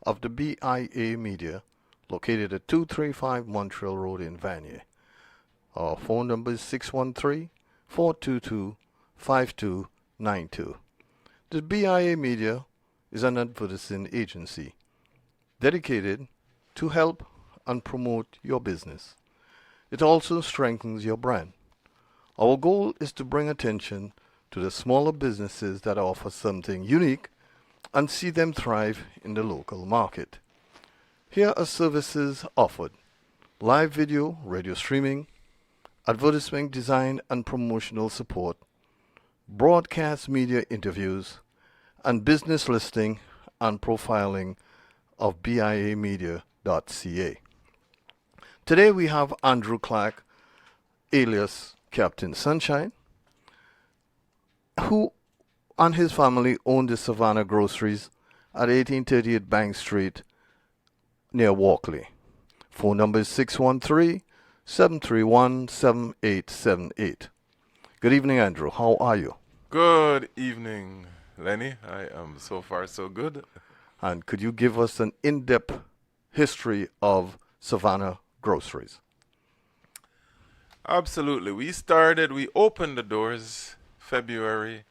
of the BIA Media, located at 235 Montreal Road in Vanier. Our phone number is 613-422-5292. The BIA Media is an advertising agency dedicated to help and promote your business. It also strengthens your brand. Our goal is to bring attention to the smaller businesses that offer something unique and see them thrive in the local market. Here are services offered: live video, radio streaming, advertisement design and promotional support, broadcast media interviews, and business listing and profiling of biamedia.ca. Today we have Andrew Clark, alias Captain Sunshine, who and his family own the Savannah Groceries at 1838 Bank Street near Walkley. Phone number is 613-731-7878. Good evening, Andrew. How are you? Good evening, Lenny. I am so far so good. And could you give us an in-depth history of Savannah Groceries? Absolutely. We opened the doors February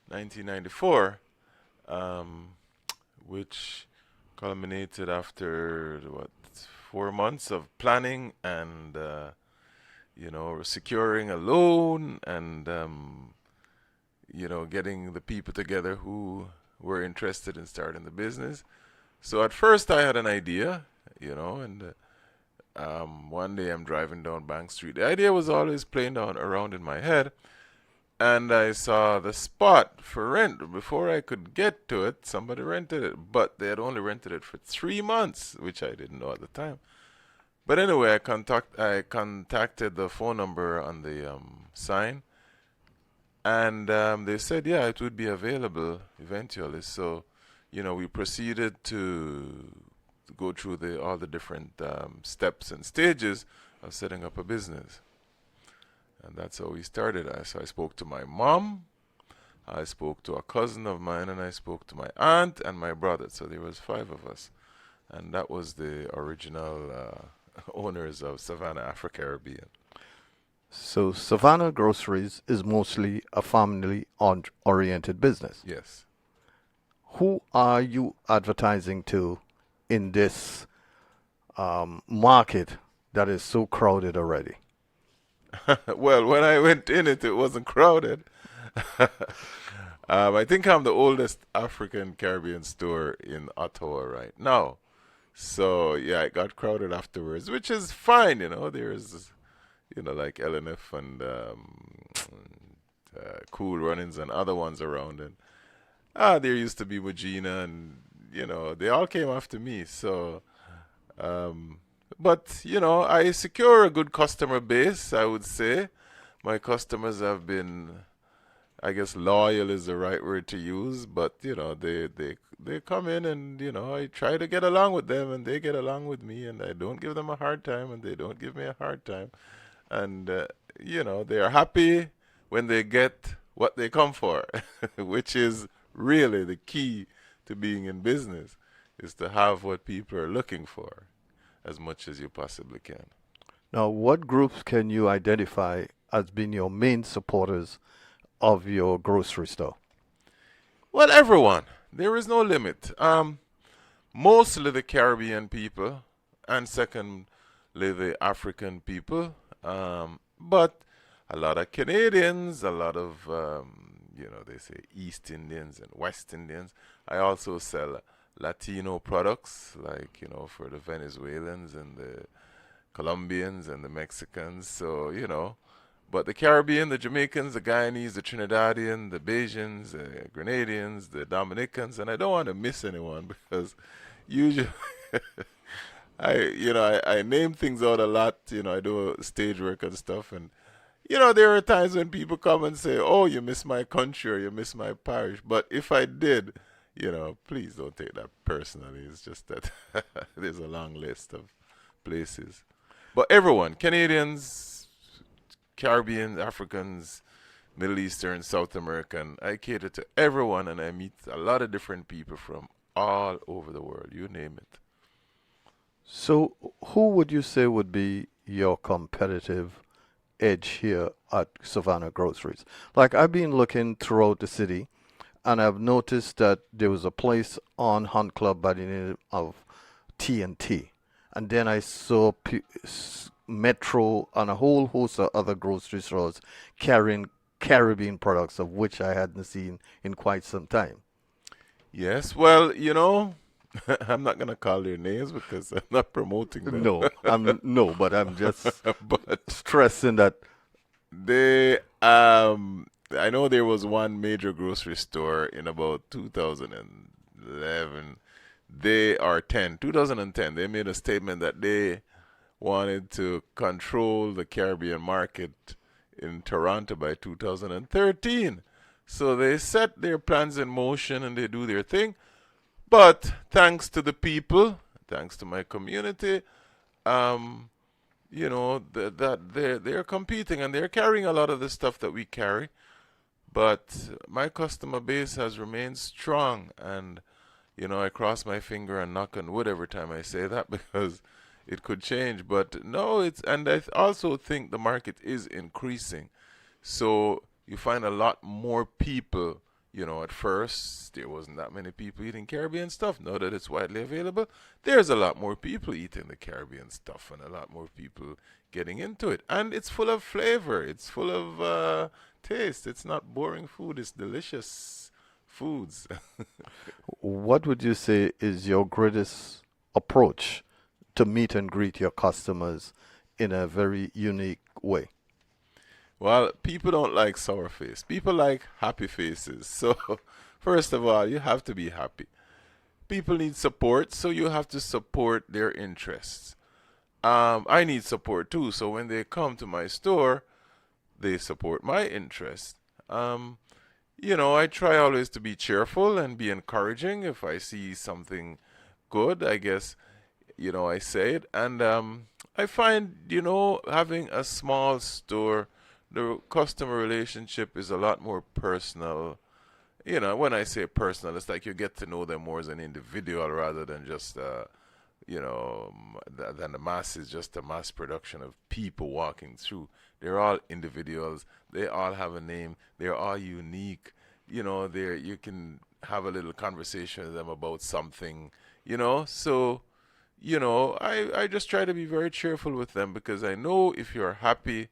1994, which culminated after, 4 months of planning and, securing a loan and, getting the people together who were interested in starting the business. So at first I had an idea, and one day I'm driving down Bank Street. The idea was always playing around in my head, and I saw the spot for rent. Before I could get to it, somebody rented it, but they had only rented it for 3 months, which I didn't know at the time. But anyway, I contacted the phone number on the sign, and they said, yeah, it would be available eventually. So, we proceeded to go through all the different steps and stages of setting up a business. And that's how we started. So I spoke to my mom, I spoke to a cousin of mine, and I spoke to my aunt and my brother. So there was 5 of us. And that was the original owners of Savannah Afro-Caribbean. So Savannah Groceries is mostly a family-oriented business. Yes. Who are you advertising to in this market that is so crowded already? Well, when I went in it wasn't crowded. I think I'm the oldest African Caribbean store in Ottawa right now. So, yeah, it got crowded afterwards, which is fine, There's, like LNF and Cool Runnings and other ones around. And there used to be Regina, and, they all came after me. So, but, I secure a good customer base, I would say. My customers have been, I guess loyal is the right word to use, but, they come in and, I try to get along with them and they get along with me, and I don't give them a hard time and they don't give me a hard time. And, they are happy when they get what they come for, which is really the key to being in business, is to have what people are looking for as much as you possibly can. Now, what groups can you identify as being your main supporters of your grocery store? Well, everyone. There is no limit. Mostly the Caribbean people, and secondly the African people. But a lot of Canadians, a lot of, they say East Indians and West Indians. I also sell Latino products, like, for the Venezuelans and the Colombians and the Mexicans. So, but the Caribbean, the Jamaicans, the Guyanese, the Trinidadian, the Bajans, the Grenadians, the Dominicans, and I don't want to miss anyone because usually I name things out a lot. I do stage work and stuff, and there are times when people come and say, "Oh, you miss my country or you miss my parish." But if I did, please don't take that personally. It's just that there's a long list of places. But everyone, Canadians, Caribbean, Africans, Middle Eastern, South American, I cater to everyone, and I meet a lot of different people from all over the world, you name it. So, who would you say would be your competitive edge here at Savannah Groceries? Like, I've been looking throughout the city, and I've noticed that there was a place on Hunt Club by the name of T&T. And then I saw Metro and a whole host of other grocery stores carrying Caribbean products, of which I hadn't seen in quite some time. Yes, well, I'm not going to call their names because I'm not promoting them. But I'm just But stressing that. I know there was one major grocery store in about 2011. They are 2010. They made a statement that they wanted to control the Caribbean market in Toronto by 2013. So they set their plans in motion and they do their thing. But thanks to the people, thanks to my community, um, that they're competing and they're carrying a lot of the stuff that we carry. But my customer base has remained strong, and I cross my finger and knock on wood every time I say that because it could change. But no, and I also think the market is increasing. So you find a lot more people. At first there wasn't that many people eating Caribbean stuff. Now that it's widely available, there's a lot more people eating the Caribbean stuff and a lot more people getting into it. And it's full of flavor. It's full of taste. It's not boring food. It's delicious foods. What would you say is your greatest approach to meet and greet your customers in a very unique way? Well, people don't like sour face. People like happy faces. So, first of all, you have to be happy. People need support, so you have to support their interests. I need support too, so when they come to my store, they support my interests. Um, I try always to be cheerful and be encouraging. If I see something good, I guess, I say it. And I find, having a small store, the customer relationship is a lot more personal. When I say personal, it's like you get to know them more as an individual rather than just, than the mass is just a mass production of people walking through. They're all individuals. They all have a name. They're all unique. You can have a little conversation with them about something. So I just try to be very cheerful with them because I know if you're happy,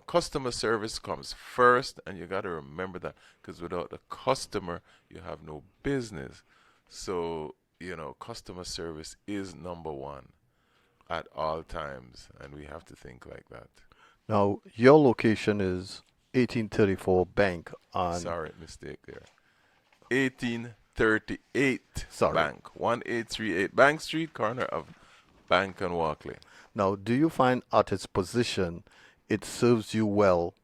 customer service comes first, and you got to remember that because without the customer, you have no business. So, customer service is number one at all times, and we have to think like that. Now, your location is 1834 Bank on, Sorry, mistake there. 1838 sorry. Bank, 1838 Bank Street, corner of Bank and Walkley. Now, do you find at its position it serves you well,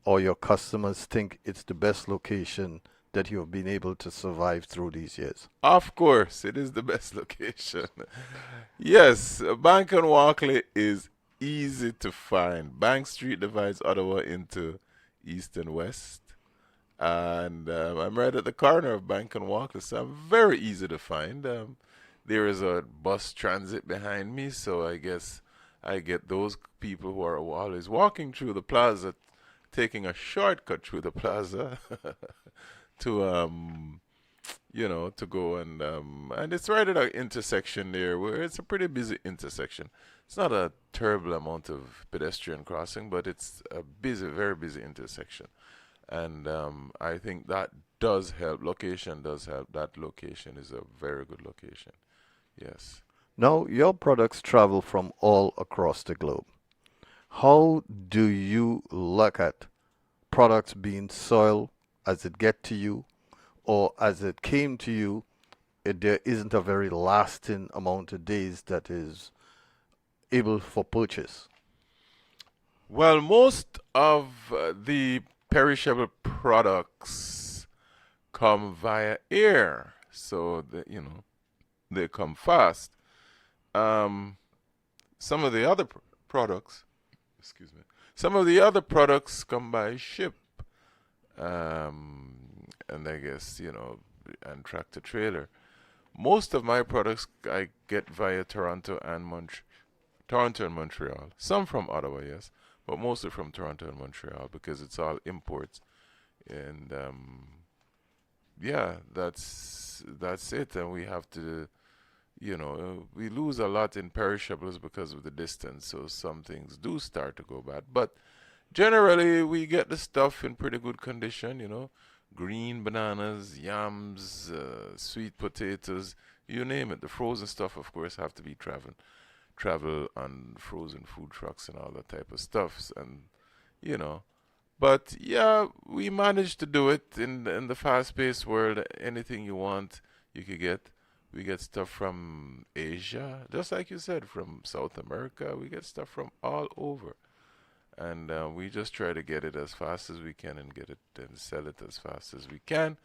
or your customers think it's the best location that you have been able to survive through these years? Of course, it is the best location. Yes, Bank and Walkley is easy to find. Bank Street divides Ottawa into east and west. And I'm right at the corner of Bank and Walkley, so I'm very easy to find. There is a bus transit behind me, so I guess I get those people who are always walking through the plaza, taking a shortcut through the plaza to to go and it's right at an intersection there where it's a pretty busy intersection. It's not a terrible amount of pedestrian crossing, but it's a busy, very busy intersection. And I think that does help. Location does help. That location is a very good location. Yes. Now, your products travel from all across the globe. How do you look at products being sold as it get to you, or as it came to you? There isn't a very lasting amount of days that is able for purchase. Well, most of the perishable products come via air, so that they come fast. Um, some of the other products, excuse me, some of the other products come by ship, and I guess and tractor trailer. Most of my products I get via Toronto and Montreal. Some from Ottawa, yes, but mostly from Toronto and Montreal because it's all imports. And yeah, that's it. And we have to, we lose a lot in perishables because of the distance. So some things do start to go bad, but generally we get the stuff in pretty good condition. Green bananas, yams, sweet potatoes, you name it. The frozen stuff, of course, have to be travel on frozen food trucks and all that type of stuff. And you know, but yeah, we managed to do it in the fast-paced world. Anything you want, you could get. We get stuff from Asia, just like you said, from South America. We get stuff from all over, and we just try to get it as fast as we can and get it and sell it as fast as we can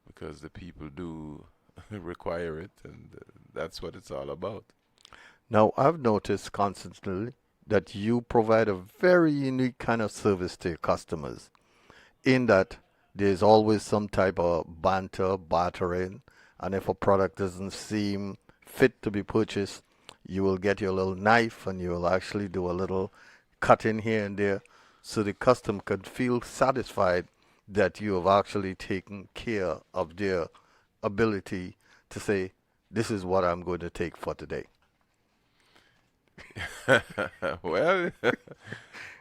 because the people do require it, and that's what it's all about. Now, I've noticed constantly that you provide a very unique kind of service to your customers, in that there's always some type of banter, bartering, and if a product doesn't seem fit to be purchased, you will get your little knife and you will actually do a little cutting here and there so the customer can feel satisfied that you have actually taken care of their ability to say, this is what I'm going to take for today. Well,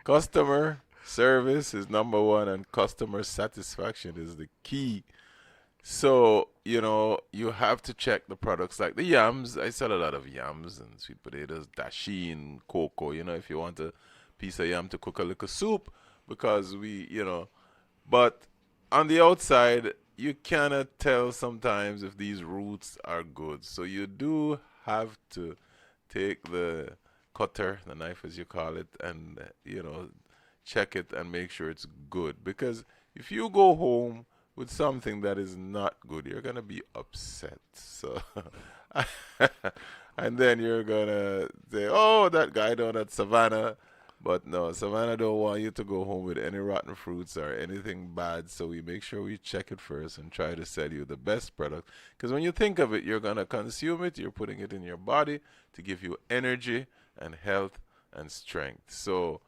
customer service is number one, and customer satisfaction is the key. So, you have to check the products like the yams. I sell a lot of yams and sweet potatoes, dashi and cocoa, if you want a piece of yam to cook a little soup, because but on the outside, you cannot tell sometimes if these roots are good. So you do have to take the cutter, the knife as you call it, and check it and make sure it's good. Because if you go home with something that is not good, you're gonna be upset. So, and then you're gonna say, "Oh, that guy down at Savannah." But no, Savannah don't want you to go home with any rotten fruits or anything bad. So we make sure we check it first and try to sell you the best product. Because when you think of it, you're gonna consume it. You're putting it in your body to give you energy and health and strength. So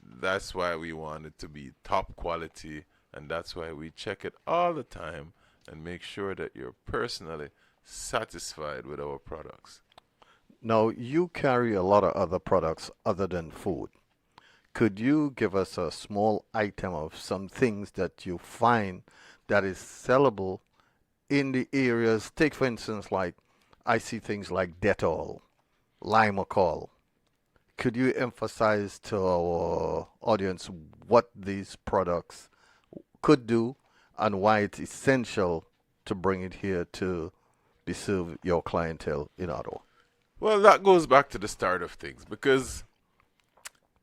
that's why we want it to be top quality, and that's why we check it all the time and make sure that you're personally satisfied with our products. Now, you carry a lot of other products other than food. Could you give us a small item of some things that you find that is sellable in the areas? Take, for instance, like I see things like Dettol, Limacol. Could you emphasize to our audience what these products could do and why it's essential to bring it here to be served your clientele in Ottawa? Well, that goes back to the start of things because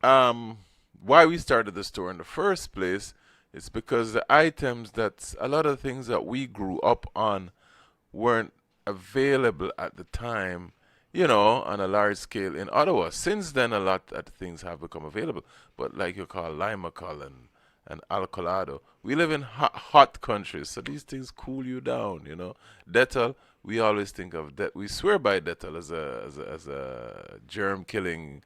why we started the store in the first place is because the items that a lot of things that we grew up on weren't available at the time, on a large scale in Ottawa. Since then, a lot of things have become available. But like you call Limacol and Alcolado, we live in hot countries, so these things cool you down. Dettol, we always think of that. We swear by Dettol as a germ killing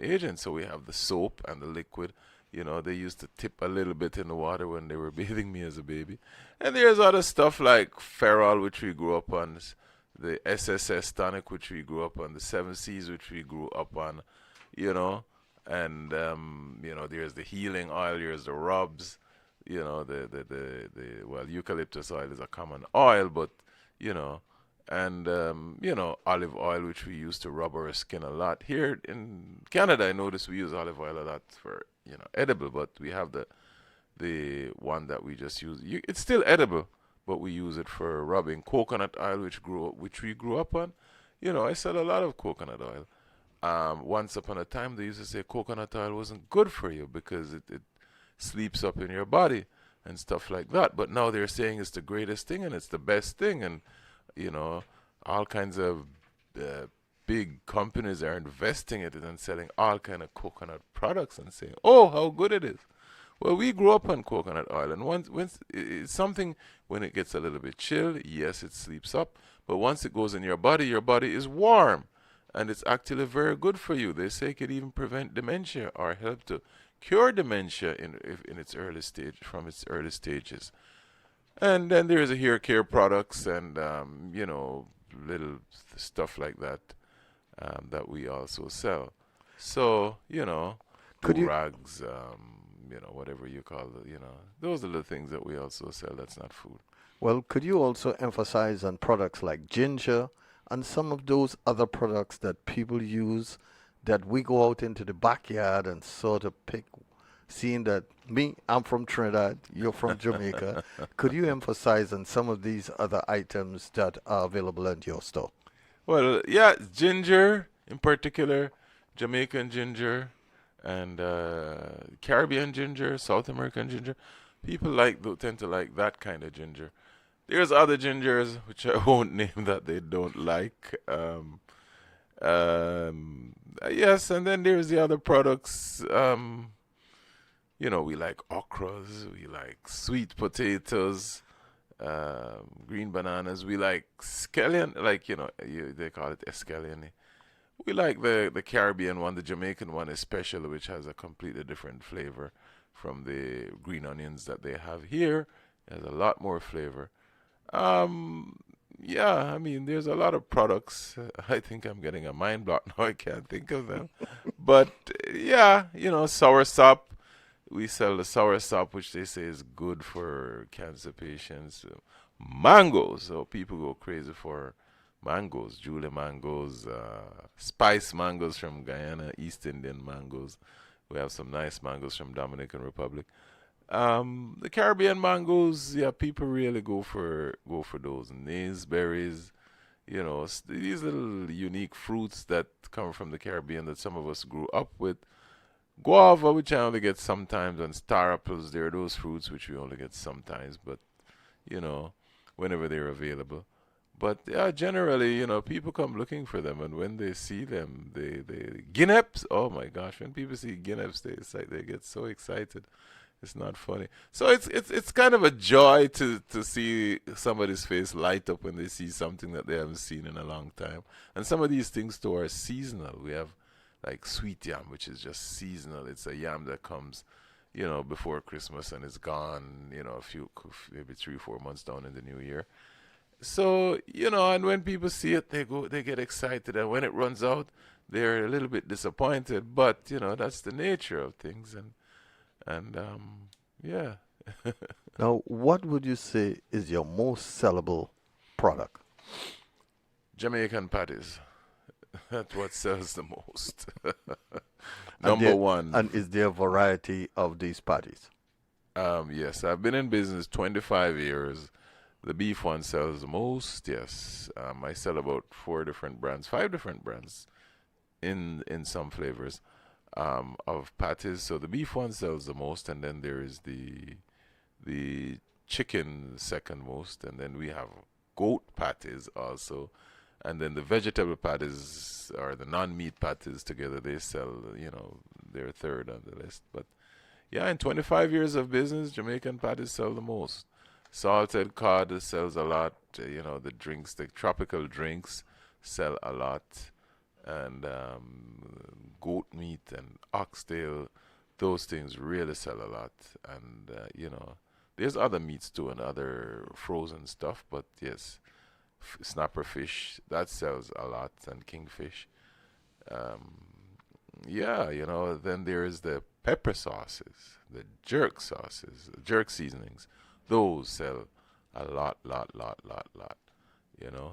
agent. So we have the soap and the liquid. They used to tip a little bit in the water when they were bathing me as a baby. And there's other stuff like Ferrol, which we grew up on, the SSS tonic, which we grew up on, the Seven Seas, which we grew up on, you know. And, there's the healing oil, there's the rubs, well, eucalyptus oil is a common oil, but, you know, and olive oil, which we use to rub our skin a lot. Here in Canada, I notice we use olive oil a lot for edible, but we have the one that we just use. It's still edible, but we use it for rubbing. Coconut oil, which we grew up on. I sell a lot of coconut oil. Once upon a time, they used to say coconut oil wasn't good for you because it sleeps up in your body and stuff like that. But now they're saying it's the greatest thing and it's the best thing, and all kinds of big companies are investing in it and selling all kind of coconut products and saying, "Oh, how good it is." Well, we grew up on coconut oil, and once it's something when it gets a little bit chill, yes, it sleeps up, But once it goes in your body is warm. And it's actually very good for you. They say it could even prevent dementia or help to cure dementia in its early stage, from its early stages. And then there's a hair care products and little stuff like that that we also sell. So Could do you rags, whatever you call it, those are the things that we also sell. That's not food. could you also emphasize on products like ginger and some of those other products that people use that we go out into the backyard and sort of pick, seeing that I'm from Trinidad, you're from Jamaica. Could you emphasize on some of these other items that are available at your store? Well, yeah, ginger in particular, Jamaican ginger, and Caribbean ginger, South American ginger. People tend to like that kind of ginger. There's other gingers which I won't name that they don't like. Yes, and then there's the other products. We like okras, we like sweet potatoes, green bananas. We like scallion, like they call it escallion. We like the Caribbean one, the Jamaican one especially, which has a completely different flavor from the green onions that they have here. It has a lot more flavor. Um, yeah, I mean, there's a lot of products. I think I'm getting a mind block now. I can't think of them. But yeah, sour sop. We sell the sour sop, which they say is good for cancer patients. Mangoes. So people go crazy for mangoes, Julie mangoes, spice mangoes from Guyana, East Indian mangoes. We have some nice mangoes from Dominican Republic. The Caribbean mangoes, yeah, people really go for those. Naseberries, these little unique fruits that come from the Caribbean that some of us grew up with. Guava, which I only get sometimes, and star apples, there are those fruits which we only get sometimes, but you know, whenever they're available. But yeah, generally, people come looking for them, and when they see them, they guineps. Oh my gosh, when people see guineps, they get so excited. It's not funny. So it's kind of a joy to see somebody's face light up when they see something that they haven't seen in a long time. And some of these things too are seasonal. We have like sweet yam, which is just seasonal. It's a yam that comes, before Christmas and it's gone, a few maybe 3 4 months down in the new year. So and when people see it, they get excited, and when it runs out, they're a little bit disappointed. But that's the nature of things, and yeah. Now, what would you say is your most sellable product? Jamaican patties. That's what sells the most. And Number there, one. and is there a variety of these patties? Yes, I've been in business 25 years. The beef one sells the most. Yes, I sell about 4 different brands, 5 different brands in some flavors of patties. So the beef one sells the most, and then there is the chicken second most, and then we have goat patties also, and then the vegetable patties or the non-meat patties together they sell. They're third on the list. But yeah, in 25 years of business, Jamaican patties sell the most. Salted cod sells a lot. The drinks, the tropical drinks, sell a lot, and goat meat and oxtail, those things really sell a lot. And there's other meats too and other frozen stuff, but yes, snapper fish that sells a lot, and kingfish. Um, yeah, then there's the pepper sauces, the jerk sauces, the jerk seasonings. Those sell a lot, lot.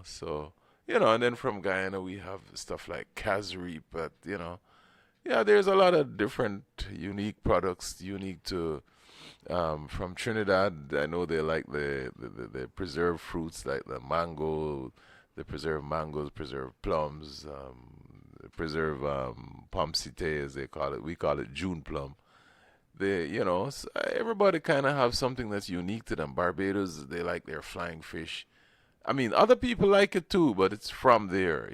So and then from Guyana we have stuff like Kazri, but yeah, there's a lot of different unique products, unique to from Trinidad. I know they like the preserved fruits like the mango, the preserved mangoes, preserved plums, preserved pomsite as they call it. We call it June plum. Everybody kind of have something that's unique to them. Barbados, they like their flying fish. I mean, other people like it too, but it's from there.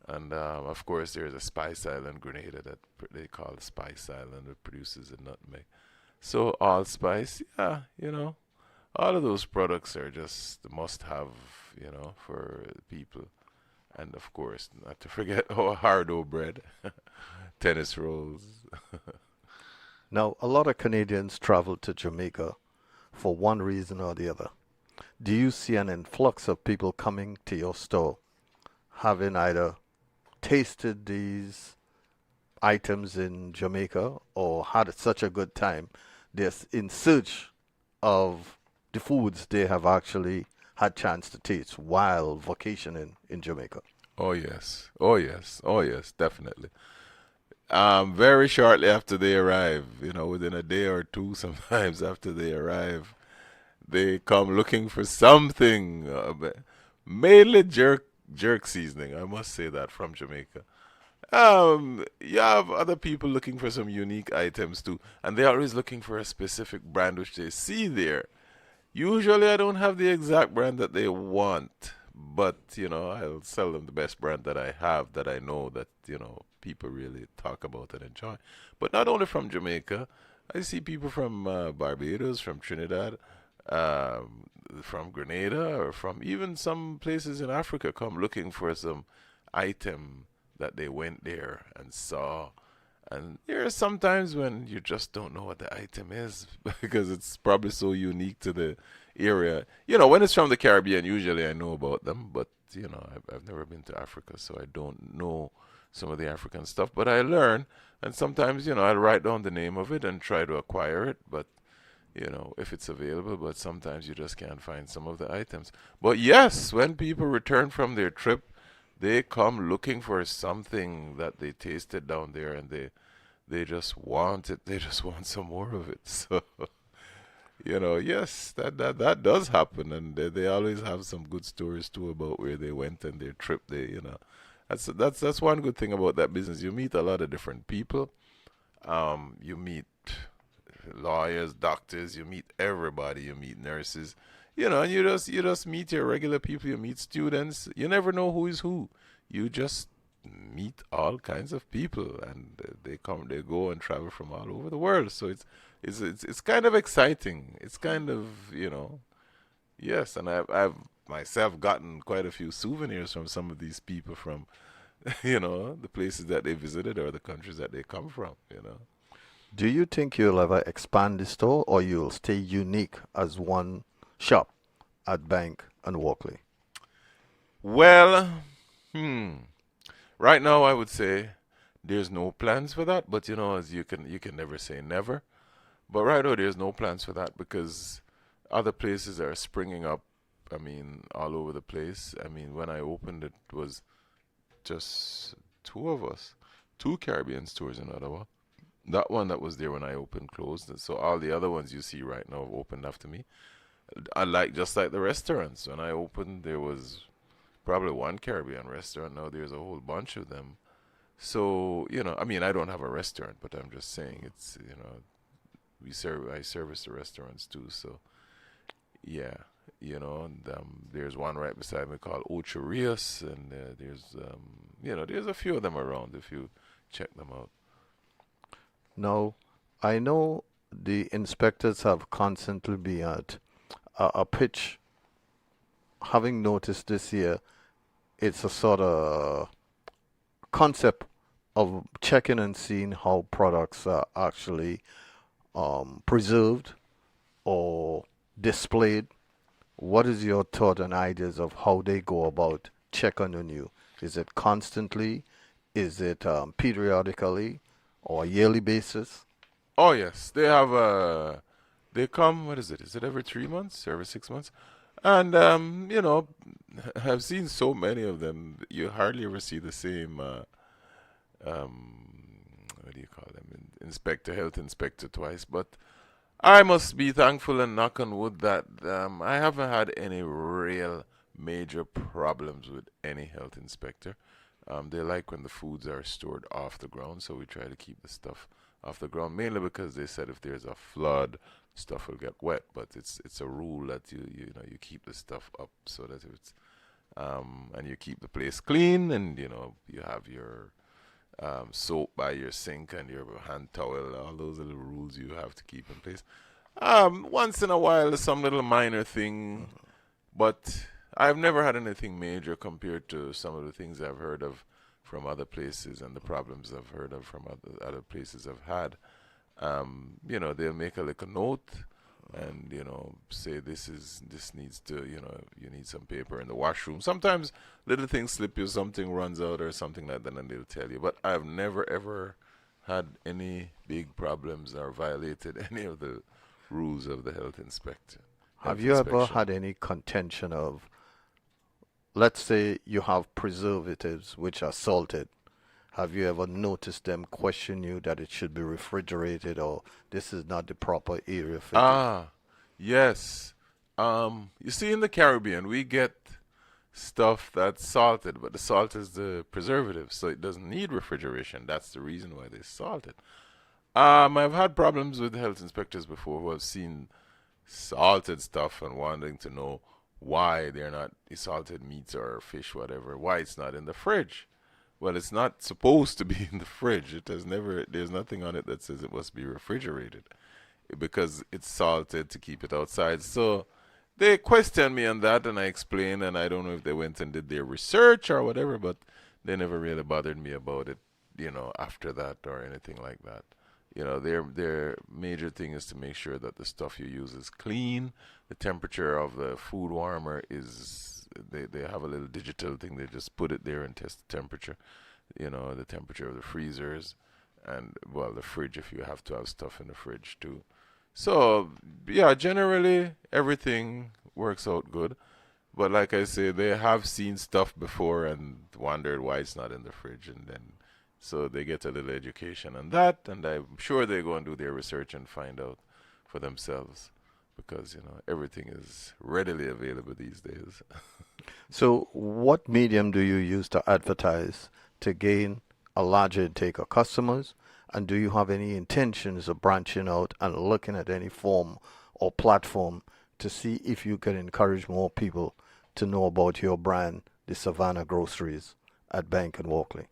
And of course, there's a Spice Island, Grenada, that they call Spice Island, that produces a nutmeg. So allspice, yeah, all of those products are just the must-have, for people. And of course, not to forget our hardo bread, tennis rolls. Now, a lot of Canadians travel to Jamaica for one reason or the other. Do you see an influx of people coming to your store, having either tasted these items in Jamaica or had such a good time, they're in search of the foods they have actually had chance to taste while vacationing in Jamaica? Oh yes, oh yes, oh yes, definitely. Very shortly after they arrive, within a day or two, sometimes after they arrive, they come looking for something. Mainly jerk seasoning. I must say that from Jamaica. You have other people looking for some unique items too, and they're always looking for a specific brand which they see there. Usually, I don't have the exact brand that they want, but I'll sell them the best brand that I have that I know that people really talk about and enjoy. But not only from Jamaica, I see people from Barbados, from Trinidad, um, from Grenada, or from even some places in Africa come looking for some item that they went there and saw. And there are sometimes when you just don't know what the item is because it's probably so unique to the area. When it's from the Caribbean, usually I know about them, but I've never been to Africa, so I don't know some of the African stuff. But I learn, and sometimes I'll write down the name of it and try to acquire it, but if it's available. But sometimes you just can't find some of the items. But yes, when people return from their trip, they come looking for something that they tasted down there, and they just want it. They just want some more of it. So yes, that does happen, and they always have some good stories too about where they went and their trip. That's one good thing about that business. You meet a lot of different people. You meet lawyers, doctors. You meet everybody. You meet nurses. And you just meet your regular people. You meet students. You never know who is who. You just meet all kinds of people, and they go and travel from all over the world. So it's kind of exciting. It's kind of yes, and I've myself gotten quite a few souvenirs from some of these people from the places that they visited or the countries that they come from. Do you think you'll ever expand the store or you'll stay unique as one shop at Bank and Walkley? Well, hmm. Right now, I would say there's no plans for that, but as you can never say never. But right now, there's no plans for that because other places are springing up. I mean, all over the place. I mean, when I opened it was just two of us, two Caribbean stores in Ottawa. That one that was there when I opened closed, and so all the other ones you see right now have opened after me. I like just like the restaurants. When I opened, there was probably one Caribbean restaurant. Now there's a whole bunch of them. So I mean, I don't have a restaurant, but I'm just saying it's I service the restaurants too. So yeah, and there's one right beside me called Ocho Rios, and there's a few of them around if you check them out. Now, I know the inspectors have constantly been at a pitch. Having noticed this year, it's a sort of concept of checking and seeing how products are actually preserved or displayed. What is your thought and ideas of how they go about checking on you? Is it constantly? Is it periodically or yearly basis? Oh yes, they come. What is it? Is it every 3 months, every 6 months? And I've seen so many of them. You hardly ever see the same. What do you call them? Inspector, health inspector twice. But I must be thankful and knock on wood that I haven't had any real major problems with any health inspector. They like when the foods are stored off the ground, so we try to keep the stuff off the ground, mainly because they said if there's a flood, stuff will get wet. But it's a rule that you keep the stuff up so that it's and you keep the place clean, and you have your soap by your sink and your hand towel, all those little rules you have to keep in place. Once in a while, some little minor thing, Mhm. but I've never had anything major compared to some of the things I've heard of from other places and the problems I've heard of from other places I've had. They'll make a little note and, say this needs to, you need some paper in the washroom. Sometimes little things slip you, something runs out or something like that, and they'll tell you. But I've never ever had any big problems or violated any of the rules of the Have health you ever inspection. had any contention of, let's say you have preservatives which are salted? Have you ever noticed them question you that it should be refrigerated or this is not the proper area for it? Ah, yes. You see, in the Caribbean, we get stuff that's salted, but the salt is the preservative, so it doesn't need refrigeration. That's the reason why they salt it. I've had problems with health inspectors before who have seen salted stuff and wanting to know why they're not salted meats or fish, whatever, why it's not in the fridge. Well, it's not supposed to be in the fridge. It has never, there's nothing on it that says it must be refrigerated because it's salted to keep it outside. So they questioned me on that, and I explained, and I don't know if they went and did their research or whatever, but they never really bothered me about it, after that or anything like that. Their major thing is to make sure that the stuff you use is clean. The temperature of the food warmer is they have a little digital thing. They just put it there and test the temperature. The temperature of the freezers and well the fridge if you have to have stuff in the fridge too. So yeah, generally everything works out good. But like I say, they have seen stuff before and wondered why it's not in the fridge, and then so they get a little education on that, and I'm sure they go and do their research and find out for themselves because everything is readily available these days. So, what medium do you use to advertise to gain a larger intake of customers? And do you have any intentions of branching out and looking at any form or platform to see if you can encourage more people to know about your brand, the Savannah Groceries at Bank and Walkley?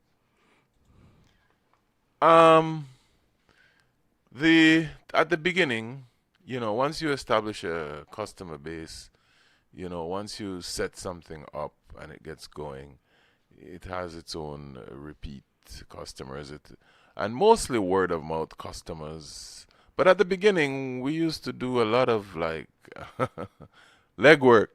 um, the at the beginning, once you establish a customer base, once you set something up and it gets going, it has its own repeat customers. And mostly word of mouth customers. But at the beginning, we used to do a lot of like legwork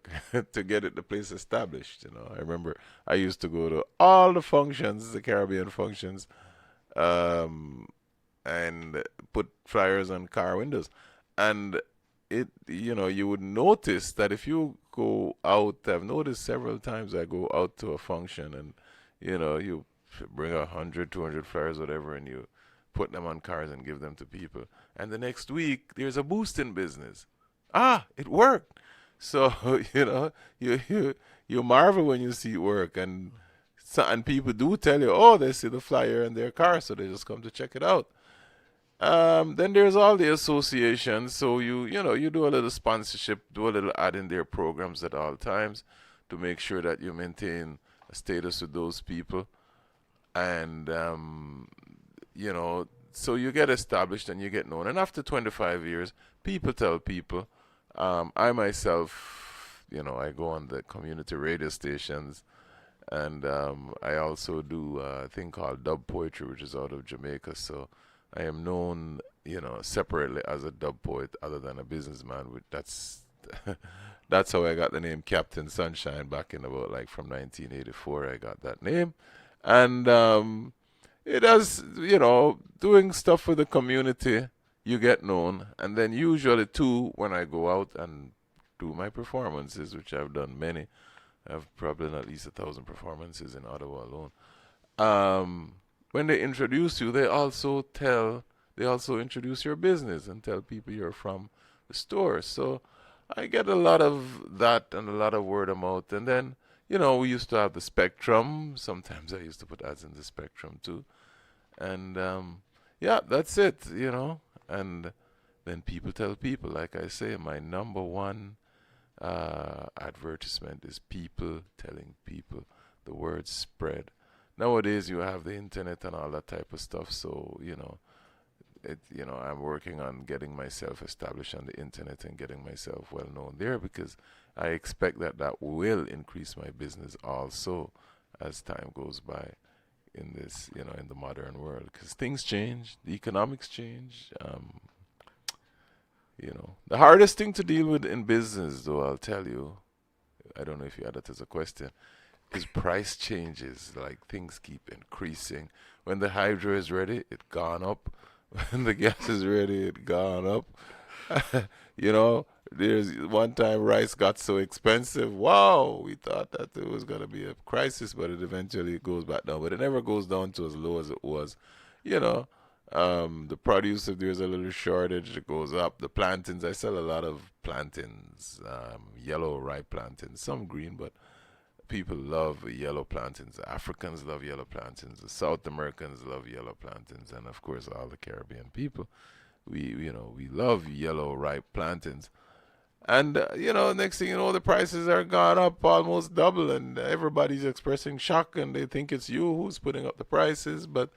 to get the place established. I remember I used to go to all the functions, the Caribbean functions, um, and put flyers on car windows. And you would notice that if you go out, I've noticed several times I go out to a function and, you bring 100, 200 flyers, whatever, and you put them on cars and give them to people. And the next week, there's a boost in business. Ah, it worked. So, you marvel when you see it work. And people do tell you, oh, they see the flyer in their car, so they just come to check it out. Then there's all the associations. So you do a little sponsorship, do a little ad in their programs at all times to make sure that you maintain a status with those people. And so you get established and you get known. And after 25 years, people tell people. I myself, I go on the community radio stations, and I also do a thing called dub poetry, which is out of Jamaica. So I am known, separately as a dub poet, other than a businessman. That's how I got the name Captain Sunshine back in about like from 1984. I got that name, and it has, doing stuff for the community. You get known, and then usually too when I go out and do my performances, which I've done many. I've probably done at least 1,000 performances in Ottawa alone. When they introduce you, they also introduce your business and tell people you're from the store. So I get a lot of that and a lot of word of mouth. And then, we used to have the Spectrum. Sometimes I used to put ads in the Spectrum too. And yeah, that's it. And then people tell people, like I say, my number one advertisement is people telling people. The word spread. Nowadays, you have the internet and all that type of stuff, so I'm working on getting myself established on the internet and getting myself well known there, because I expect that that will increase my business also as time goes by in this, in the modern world, because things change, the economics change. The hardest thing to deal with in business, though, I'll tell you, I don't know if you had that as a question, is price changes. Like, things keep increasing. When the hydro is ready, it gone up. When the gas is ready, it gone up. you know, there's one time rice got so expensive. Wow, we thought that it was gonna be a crisis, but it eventually goes back down. But it never goes down to as low as it was. You know, the produce, if there's a little shortage, it goes up. The plantains, I sell a lot of plantains, yellow ripe plantains, some green, but people love yellow plantains. Africans love yellow plantains. The South Americans love yellow plantains, and of course, all the Caribbean people. We love yellow ripe plantains. And next thing you know, the prices are gone up almost double, and everybody's expressing shock, and they think it's you who's putting up the prices. But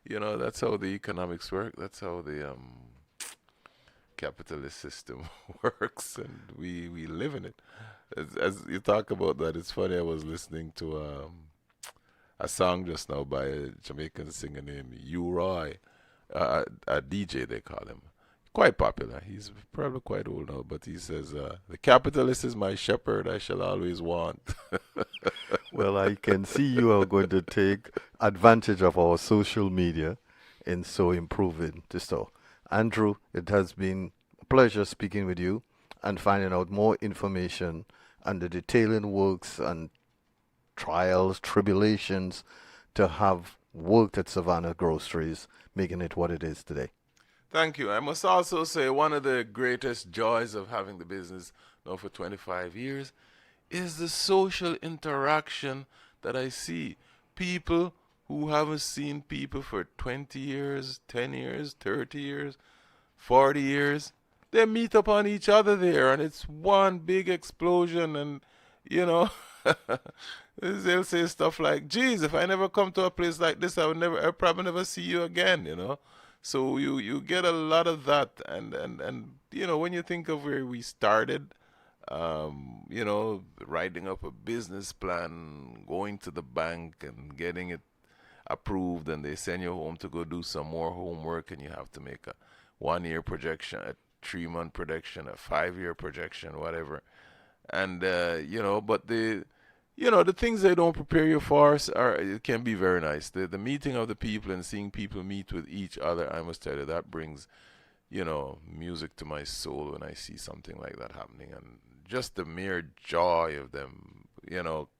that's how the economics work. That's how the capitalist system works, and we live in it. As you talk about that, it's funny. I was listening to a song just now by a Jamaican singer named U Roy, a DJ they call him. Quite popular. He's probably quite old now, but he says, "The capitalist is my shepherd; I shall always want." Well, I can see you are going to take advantage of our social media in so improving the store. Andrew, it has been a pleasure speaking with you and finding out more information on the detailing works and trials, tribulations to have worked at Savannah Groceries, making it what it is today. Thank you. I must also say one of the greatest joys of having the business now for 25 years is the social interaction that I see. People who haven't seen people for 20 years, 10 years, 30 years, 40 years, they meet up on each other there, and it's one big explosion. And, you know, they'll say stuff like, geez, if I never come to a place like this, I'd probably never see you again. So you get a lot of that. And when you think of where we started, writing up a business plan, going to the bank and getting it approved, and they send you home to go do some more homework, and you have to make a 1 year projection, a 3 month projection, a 5 year projection, whatever. And but the things they don't prepare you for it can be very nice. The meeting of the people and seeing people meet with each other, I must tell you, that brings music to my soul when I see something like that happening, and just the mere joy of them,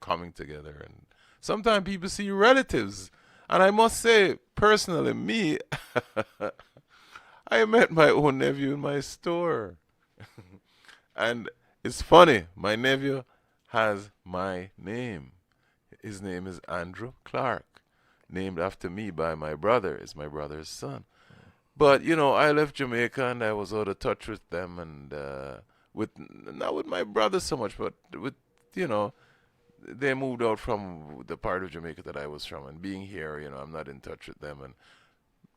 coming together. And sometimes people see relatives, and I must say, personally, me, I met my own nephew in my store. And it's funny, my nephew has my name. His name is Andrew Clark, named after me by my brother. It's my brother's son. But I left Jamaica and I was out of touch with them, and with not with my brother so much, but with they moved out from the part of Jamaica that I was from, and being here, I'm not in touch with them. And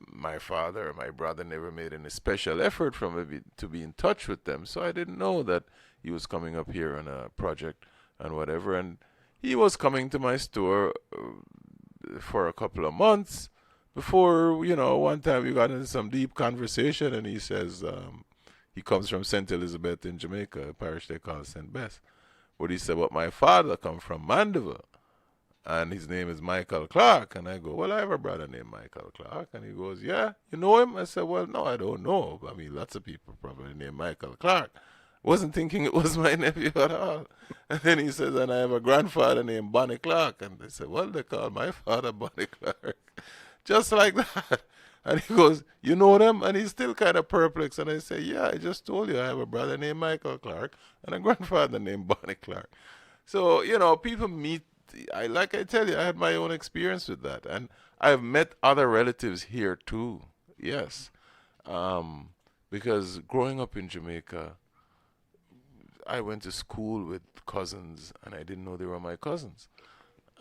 my father or my brother never made any special effort from me to be in touch with them, so I didn't know that he was coming up here on a project and whatever. And he was coming to my store for a couple of months before, one time we got into some deep conversation, and he says he comes from St. Elizabeth in Jamaica, a parish they call St. Bess. But he said, but my father come from Mandeville, and his name is Michael Clark. And I go, well, I have a brother named Michael Clark. And he goes, yeah, you know him? I said, well, no, I don't know. I mean, lots of people probably named Michael Clark. Wasn't thinking it was my nephew at all. And then he says, and I have a grandfather named Bonnie Clark. And they said, well, they call my father Bonnie Clark. Just like that. And he goes, you know them? And he's still kind of perplexed. And I say, yeah, I just told you I have a brother named Michael Clark and a grandfather named Bonnie Clark. So, people meet. Like I tell you, I had my own experience with that. And I've met other relatives here too. Yes. Because growing up in Jamaica, I went to school with cousins, and I didn't know they were my cousins.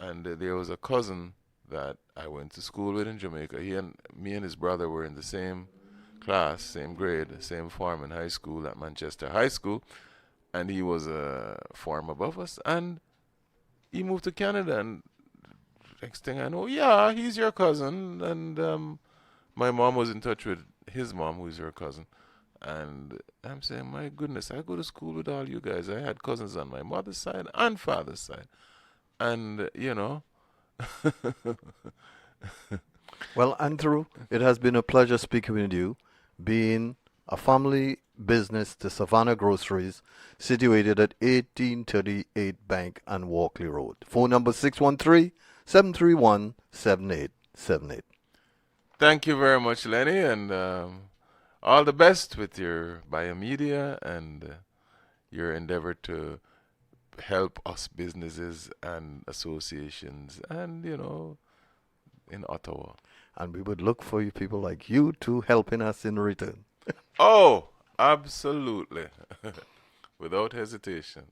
And there was a cousin that I went to school with in Jamaica. Me and his brother were in the same class, same grade, same form in high school at Manchester High School, and he was a form above us, and he moved to Canada, and next thing I know, yeah, he's your cousin, and my mom was in touch with his mom, who's her cousin, and I'm saying, my goodness, I go to school with all you guys. I had cousins on my mother's side and father's side, and Well, Andrew, it has been a pleasure speaking with you, being a family business, the Savannah Groceries, situated at 1838 Bank and Walkley Road. Phone number 613-731-7878. thank you very much, Lenny, and all the best with your biomedia and your endeavor to help us businesses and associations and, in Ottawa. And we would look for you people like you to helping us in return. Oh, absolutely. Without hesitation.